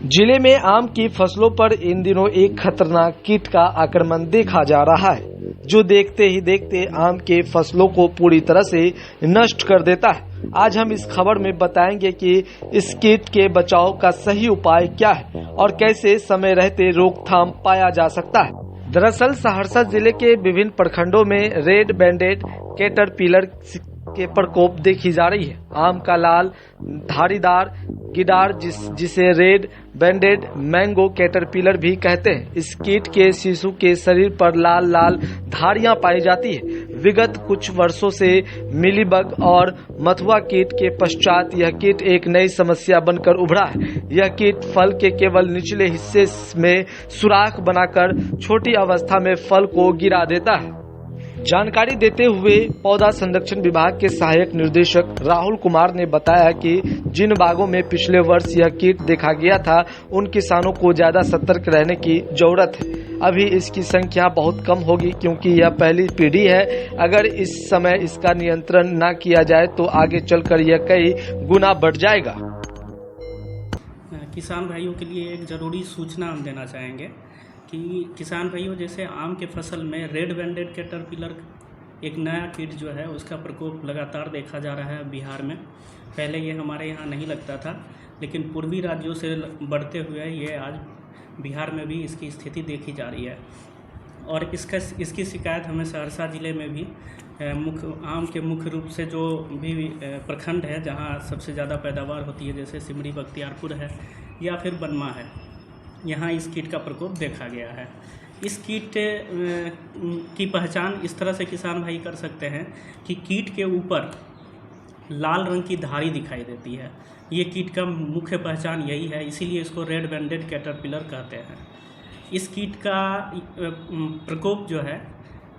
जिले में आम की फसलों पर इन दिनों एक खतरनाक कीट का आक्रमण देखा जा रहा है, जो देखते ही देखते आम के फसलों को पूरी तरह से नष्ट कर देता है। आज हम इस खबर में बताएंगे कि इस कीट के बचाव का सही उपाय क्या है और कैसे समय रहते रोकथाम पाया जा सकता है। दरअसल सहरसा जिले के विभिन्न प्रखंडों में रेड बैंडेड कैटरपिलर के प्रकोप देखी जा रही है। आम का लाल धारीदार गिडार जिसे रेड बैंडेड मैंगो कैटरपिलर भी कहते हैं, इस कीट के शिशु के शरीर पर लाल लाल धारियां पाई जाती है। विगत कुछ वर्षों से मिलीबग और मथुआ कीट के पश्चात यह कीट एक नई समस्या बनकर उभरा है। यह कीट फल के केवल निचले हिस्से में सुराख बनाकर छोटी अवस्था में फल को गिरा देता है। जानकारी देते हुए पौधा संरक्षण विभाग के सहायक निर्देशक राहुल कुमार ने बताया कि जिन बागों में पिछले वर्ष यह कीट देखा गया था, उन किसानों को ज्यादा सतर्क रहने की जरूरत है। अभी इसकी संख्या बहुत कम होगी क्योंकि यह पहली पीढ़ी है। अगर इस समय इसका नियंत्रण न किया जाए तो आगे चलकर यह कई गुना बढ़ जाएगा। किसान भाइयों के लिए एक जरूरी सूचना हम देना चाहेंगे कि किसान भाइयों, जैसे आम के फसल में रेड बैंडेड कैटरपिलर एक नया कीट जो है उसका प्रकोप लगातार देखा जा रहा है बिहार में। पहले ये हमारे यहाँ नहीं लगता था, लेकिन पूर्वी राज्यों से बढ़ते हुए ये आज बिहार में भी इसकी स्थिति देखी जा रही है। और इसकी शिकायत हमें सहरसा ज़िले में भी आम के मुख्य रूप से जो भी प्रखंड है जहाँ सबसे ज़्यादा पैदावार होती है, जैसे सिमरी बख्तियारपुर है या फिर बनमा है, यहाँ इस कीट का प्रकोप देखा गया है। इस कीट की पहचान इस तरह से किसान भाई कर सकते हैं कि कीट के ऊपर लाल रंग की धारी दिखाई देती है। ये कीट का मुख्य पहचान यही है, इसीलिए इसको रेड बैंडेड कैटरपिलर कहते हैं। इस कीट का प्रकोप जो है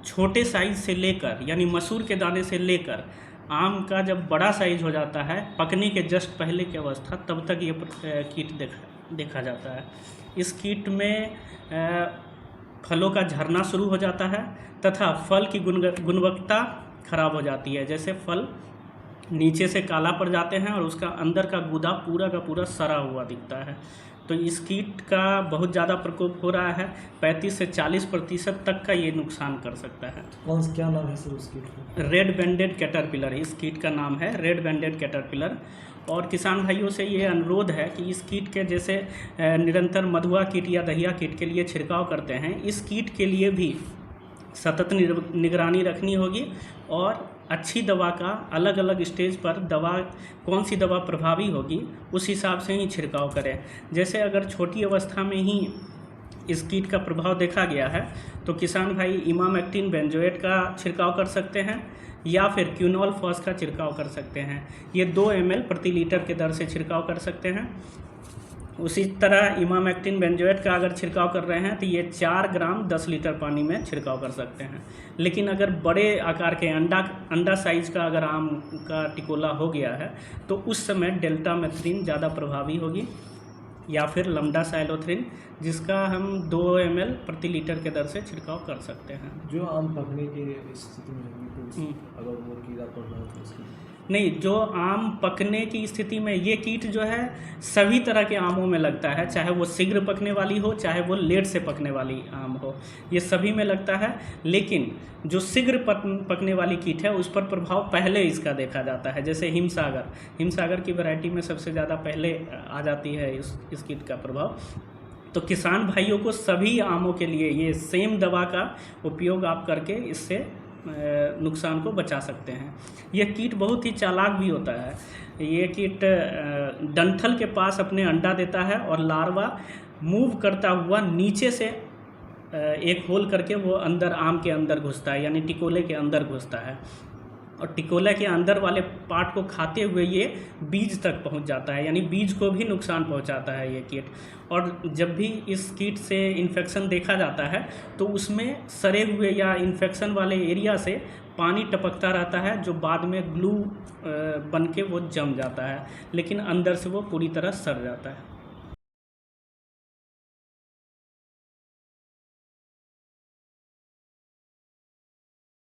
छोटे साइज से लेकर, यानी मसूर के दाने से लेकर आम का जब बड़ा साइज हो जाता है, पकने के जस्ट पहले की अवस्था, तब तक ये कीट देखा जाता है। इस कीट में फलों का झरना शुरू हो जाता है तथा फल की गुणवत्ता खराब हो जाती है। जैसे फल नीचे से काला पड़ जाते हैं और उसका अंदर का गूदा पूरा का पूरा सड़ा हुआ दिखता है। तो इस कीट का बहुत ज़्यादा प्रकोप हो रहा है, 35 से 40% तक का ये नुकसान कर सकता है। क्या नाम है सर उस कीट का? रेड बैंडेड कैटरपिलर इस कीट का नाम है, रेड बैंडेड कैटरपिलर। और किसान भाइयों से ये अनुरोध है कि इस कीट के जैसे निरंतर मधुआ कीट या दहिया कीट के लिए छिड़काव करते हैं, इस कीट के लिए भी सतत निगरानी रखनी होगी और अच्छी दवा का अलग अलग स्टेज पर कौन सी दवा प्रभावी होगी उस हिसाब से ही छिड़काव करें। जैसे अगर छोटी अवस्था में ही इस कीट का प्रभाव देखा गया है तो किसान भाई इमामेक्टिन बेंजोएट का छिड़काव कर सकते हैं या फिर क्यूनोल फॉस का छिड़काव कर सकते हैं। ये 2 ml प्रति लीटर के दर से छिड़काव कर सकते हैं। उसी तरह इमामेक्टिन बेंजोएट का अगर छिड़काव कर रहे हैं तो ये 4 ग्राम 10 लीटर पानी में छिड़काव कर सकते हैं। लेकिन अगर बड़े आकार के अंडा साइज का अगर आम का टिकोला हो गया है तो उस समय डेल्टामेथ्रिन ज़्यादा प्रभावी होगी या फिर लैम्डा साइलोथ्रिन, जिसका हम 2 ml प्रति लीटर के दर से छिड़काव कर सकते हैं। जो आम पकने की स्थिति में होगी तो अगर वो कीड़ा पड़ रहा है तो उसकी नहीं, जो आम पकने की स्थिति में ये कीट जो है सभी तरह के आमों में लगता है, चाहे वो शीघ्र पकने वाली हो चाहे वो लेट से पकने वाली आम हो, ये सभी में लगता है। लेकिन जो शीघ्र पकने वाली कीट है उस पर प्रभाव पहले इसका देखा जाता है। जैसे हिमसागर की वैरायटी में सबसे ज़्यादा पहले आ जाती है इस कीट का प्रभाव। तो किसान भाइयों को सभी आमों के लिए ये सेम दवा का उपयोग आप करके इससे नुकसान को बचा सकते हैं। यह कीट बहुत ही चालाक भी होता है। ये कीट डंठल के पास अपने अंडा देता है और लार्वा मूव करता हुआ नीचे से एक होल करके वो अंदर आम के अंदर घुसता है, यानी टिकोले के अंदर घुसता है और टिकोले के अंदर वाले पार्ट को खाते हुए ये बीज तक पहुंच जाता है, यानी बीज को भी नुकसान पहुंचाता है ये कीट। और जब भी इस कीट से इन्फेक्शन देखा जाता है तो उसमें सड़े हुए या इन्फेक्शन वाले एरिया से पानी टपकता रहता है, जो बाद में ग्लू बन के वो जम जाता है, लेकिन अंदर से वो पूरी तरह सड़ जाता है।